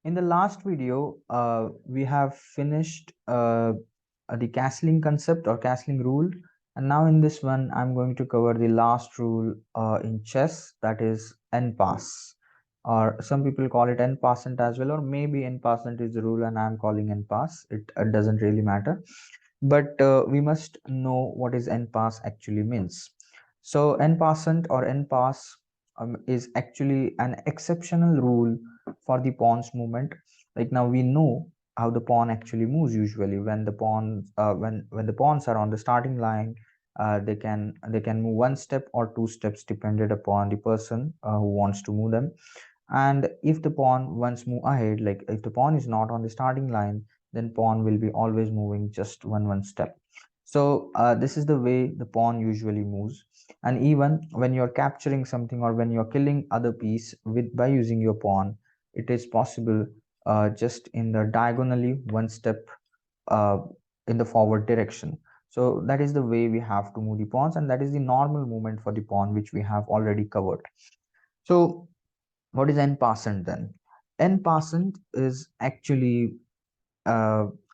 In the last video, we have finished the castling concept or castling rule, and now in this one, I'm going to cover the last rule in chess, that is N-Pass, or some people call it N-Passant as well, or maybe N-Passant is the rule and I'm calling N-Pass. It doesn't really matter, but we must know what is N-Pass actually means. So N-Passant or N-Pass is actually an exceptional rule for the pawns movement. Like now we know how the pawn actually moves usually when the pawns when the pawns are on the starting line. They can move one step or two steps depended upon the person who wants to move them. And if the pawn once move ahead, like if the pawn is not on the starting line, then pawn will be always moving just one step. So this is the way the pawn usually moves. And even when you're capturing something or when you're killing other piece with by using your pawn, it is possible just in the diagonally one step uh, in the forward direction. So that is the way we have to move the pawns, and that is the normal movement for the pawn which we have already covered. So what is N-Passant then? N-Passant is actually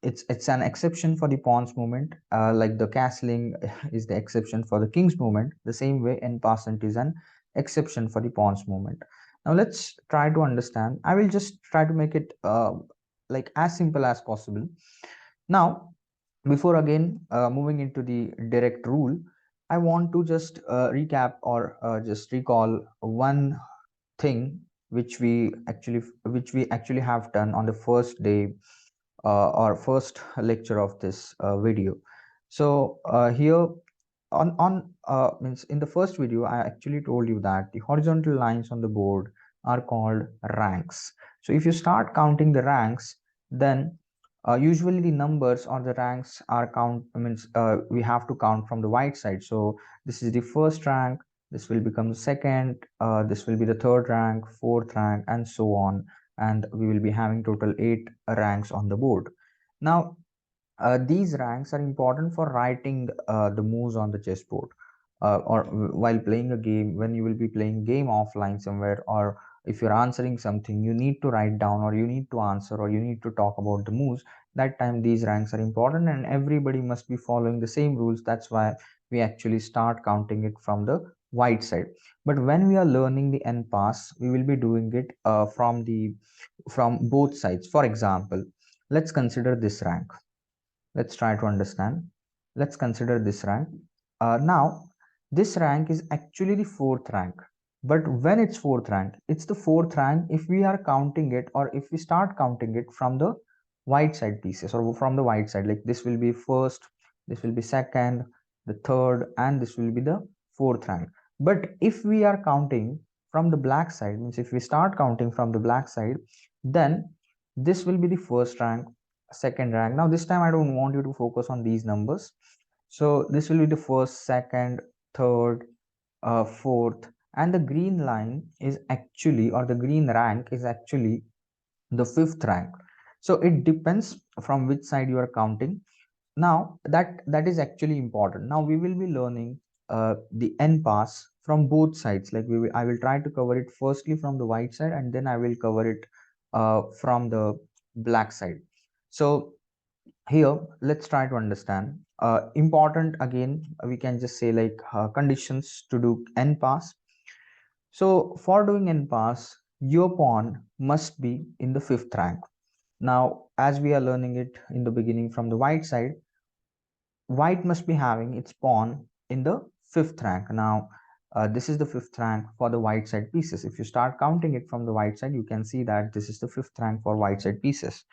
it's an exception for the pawn's movement, like the castling is the exception for the king's movement. The same way N-Passant is an exception for the pawn's movement. Now let's try to understand. I will just try to make it like as simple as possible. Now, before again moving into the direct rule, I want to just recap or just recall one thing which we actually have done on the first day or first lecture of this video. So here on means in the first video I actually told you that the horizontal lines on the board are called ranks. So if you start counting the ranks, then usually the numbers or the ranks are count means we have to count from the white side. So this is the first rank, this will become the second, this will be the third rank, fourth rank, and so on, and we will be having total 8 ranks on the board. Now these ranks are important for writing the moves on the chessboard, or while playing a game. When you will be playing game offline somewhere, or if you're answering something, you need to write down, or you need to answer, or you need to talk about the moves. That time these ranks are important, and everybody must be following the same rules. That's why we actually start counting it from the white side. But when we are learning the N pass, we will be doing it from both sides. For example, let's consider this rank. Let's try to understand. Let's consider this rank. Now, this rank is actually the fourth rank. But when it's fourth rank, it's the fourth rank if we are counting it, or if we start counting it from the white side pieces, or from the white side. Like this will be first, this will be second, the third, and this will be the fourth rank. But if we are counting from the black side, means if we start counting from the black side, then this will be the first rank, second rank. Now this time I don't want you to focus on these numbers. So this will be the first, second, third, fourth, and the green line is actually, or the green rank is actually the fifth rank. So it depends from which side you are counting. Now that is actually important. Now we will be learning the N pass from both sides. Like I will try to cover it firstly from the white side, and then I will cover it from the black side. So here let's try to understand important again. We can just say like conditions to do N pass. So for doing N pass, your pawn must be in the fifth rank. Now as we are learning it in the beginning from the white side, white must be having its pawn in the fifth rank. Now this is the fifth rank for the white side pieces. If you start counting it from the white side, you can see that this is the fifth rank for white side pieces.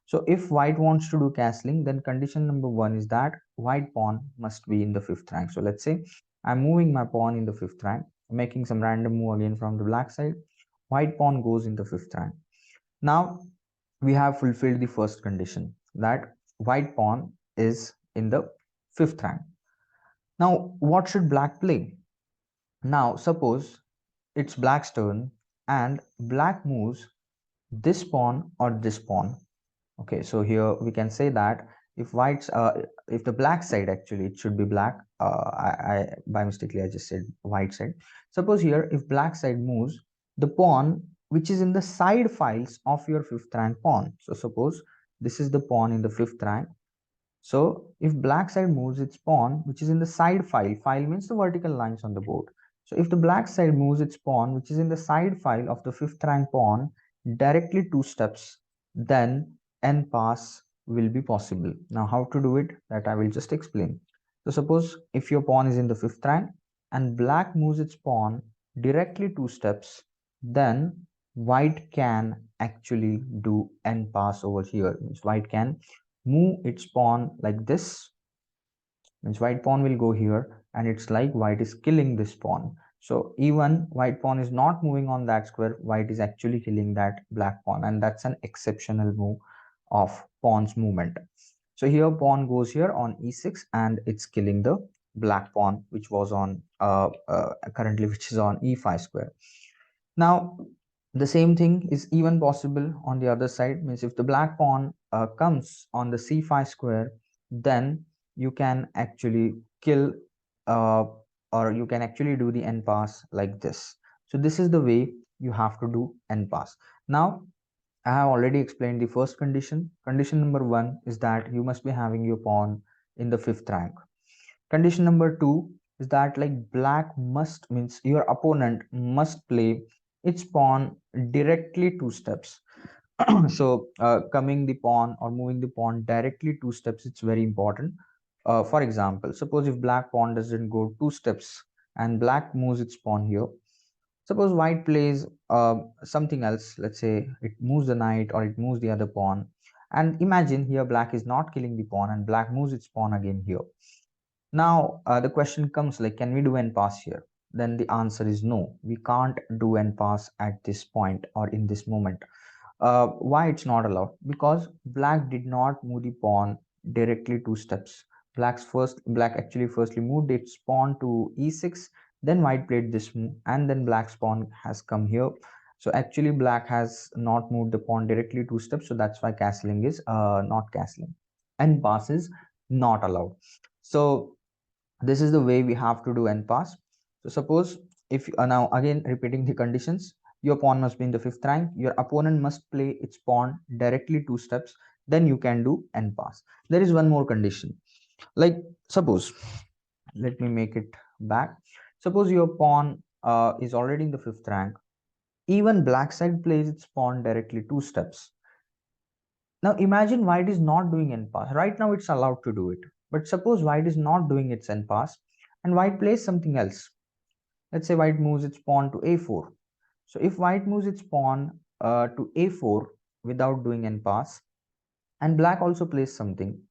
So if white wants to do castling, then condition number one is that white pawn must be in the fifth rank. So let's say I'm moving my pawn in the fifth rank, making some random move again from the black side. White pawn goes in the fifth rank. Now we have fulfilled the first condition, that white pawn is in the fifth rank. Now what should black play? Now suppose it's black's turn and black moves this pawn or this pawn. Okay, so here we can say that if the black side, actually it should be black, I by mistakenly I just said white side. Suppose here if black side moves the pawn which is in the side files of your fifth rank pawn. So suppose this is the pawn in the fifth rank. So if black side moves its pawn, which is in the side file, file means the vertical lines on the board. So if the black side moves its pawn, which is in the side file of the fifth rank pawn, directly two steps, then n pass will be possible. Now how to do it, that I will just explain. So suppose if your pawn is in the fifth rank and black moves its pawn directly two steps, then white can actually do n pass over here. Means white can move its pawn like this. Means white pawn will go here, and it's like white is killing this pawn. So even white pawn is not moving on that square, white is actually killing that black pawn, and that's an exceptional move of pawn's movement. So here pawn goes here on e6, and it's killing the black pawn which was on currently, which is on e5 square. Now the same thing is even possible on the other side. Means if the black pawn comes on the c5 square, then you can actually kill uh, or you can actually do the n pass like this. So this is the way you have to do n pass. Now I have already explained the first condition. Condition number one is that you must be having your pawn in the fifth rank. Condition number two is that like black must, means your opponent must play its pawn directly two steps. So coming the pawn or moving the pawn directly two steps, it's very important. For example, suppose if black pawn doesn't go two steps and black moves its pawn here. Suppose white plays something else, let's say it moves the knight or it moves the other pawn, and imagine here black is not killing the pawn and black moves its pawn again here. Now the question comes like, can we do n pass here? Then the answer is no, we can't do n pass at this point or in this moment. Why it's not allowed? Because black did not move the pawn directly two steps. Black actually firstly moved its pawn to e6, then white played this move, and then black's pawn has come here. So actually black has not moved the pawn directly two steps, so that's why castling is not castling, and pass is not allowed. So this is the way we have to do n pass. So suppose if now again repeating the conditions, your pawn must be in the fifth rank, your opponent must play its pawn directly two steps, then you can do n pass. There is one more condition. Like suppose, let me make it back. Suppose your pawn is already in the fifth rank, even black side plays its pawn directly two steps. Now imagine white is not doing n pass. Right now it's allowed to do it, but suppose white is not doing its n pass and white plays something else. Let's say white moves its pawn to a4. So if white moves its pawn to a4 without doing n pass, and black also plays something,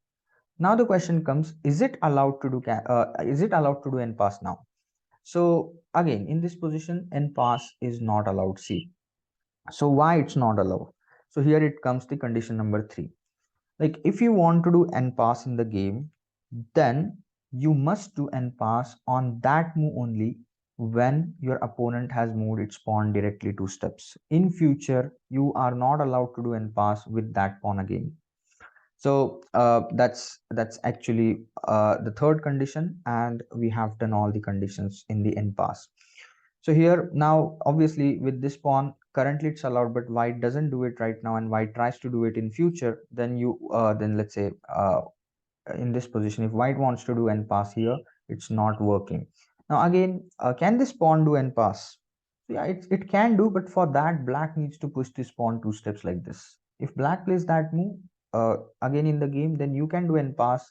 now the question comes: is it allowed to do n pass now? So again, in this position, n pass is not allowed. See, so why it's not allowed? So here it comes the condition number three. Like if you want to do n pass in the game, then you must do n pass on that move only when your opponent has moved its pawn directly two steps. In future, you are not allowed to do n pass with that pawn again. So that's actually the third condition, and we have done all the conditions in the n pass. So here now obviously with this pawn currently it's allowed, but white doesn't do it right now and white tries to do it in future, then you then let's say in this position, if white wants to do n pass here, it's not working. Now again, can this pawn do n pass? Yeah, it can do, but for that black needs to push this pawn two steps like this. If black plays that move again in the game, then you can do n pass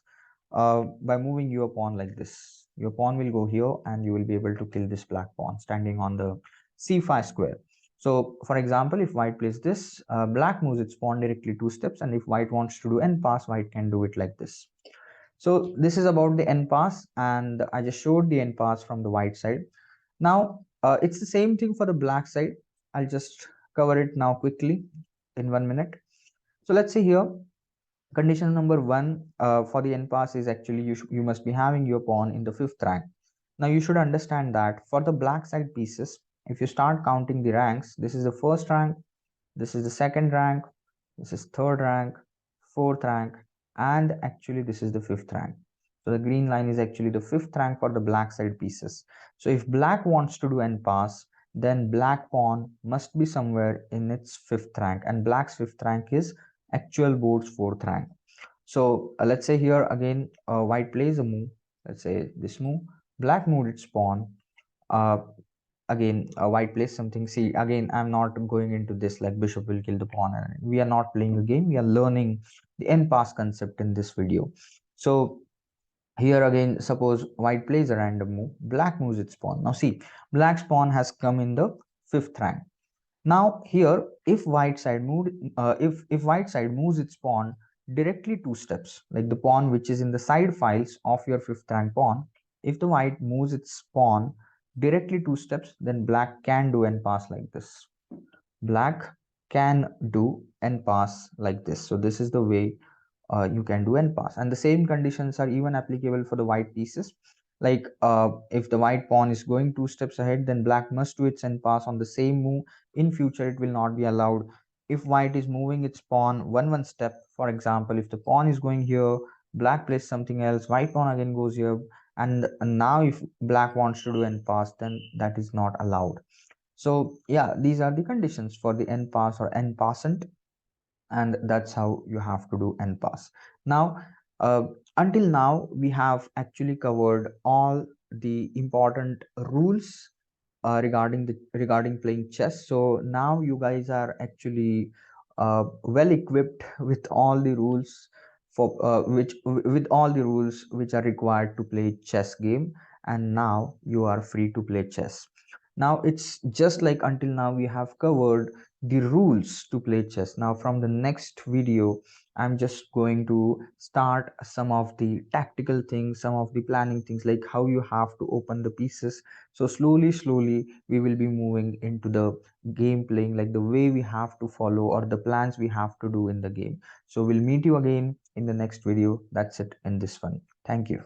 by moving your pawn like this. Your pawn will go here and you will be able to kill this black pawn standing on the c5 square. So for example, if white plays this, black moves its pawn directly two steps, and if white wants to do n pass, white can do it like this. So this is about the n pass, and I just showed the n pass from the white side. Now it's the same thing for the black side. I'll just cover it now quickly in 1 minute. So let's say here condition number one for the n pass is actually you must be having your pawn in the fifth rank. Now you should understand that for the black side pieces, if you start counting the ranks, this is the first rank, this is the second rank, this is third rank, fourth rank, and actually this is the fifth rank. So the green line is actually the fifth rank for the black side pieces. So if black wants to do n pass, then black pawn must be somewhere in its fifth rank, and black's fifth rank is actual board's fourth rank. So let's say here again, white plays a move. Let's say this move, black moved its pawn. Uh, Again, white plays something. See, again, I'm not going into this like bishop will kill the pawn. And we are not playing a game. We are learning the N-Pass concept in this video. So here again, suppose white plays a random move, black moves its pawn. Now see, black's pawn has come in the fifth rank. Now here, if white side moved, if white side moves its pawn directly two steps, like the pawn which is in the side files of your fifth rank pawn, if the white moves its pawn directly two steps, then black can do and pass like this. Black can do and pass like this. So this is the way you can do and pass, and the same conditions are even applicable for the white pieces. Like if the white pawn is going two steps ahead, then black must do its and pass on the same move. In future it will not be allowed. If white is moving its pawn one step, for example, if the pawn is going here, black plays something else, white pawn again goes here, and now if black wants to do and pass, then that is not allowed. So yeah, these are the conditions for the N-Pass or N-Passant, and that's how you have to do N-Pass. Now, uh, until now, we have actually covered all the important rules regarding playing chess. So now you guys are actually well equipped with all the rules for with all the rules which are required to play chess game, and now you are free to play chess. Now it's just like until now we have covered the rules to play chess. Now from the next video, I'm just going to start some of the tactical things, some of the planning things, like how you have to open the pieces. So slowly we will be moving into the game playing, like the way we have to follow or the plans we have to do in the game. So we'll meet you again in the next video. That's it in this one. Thank you.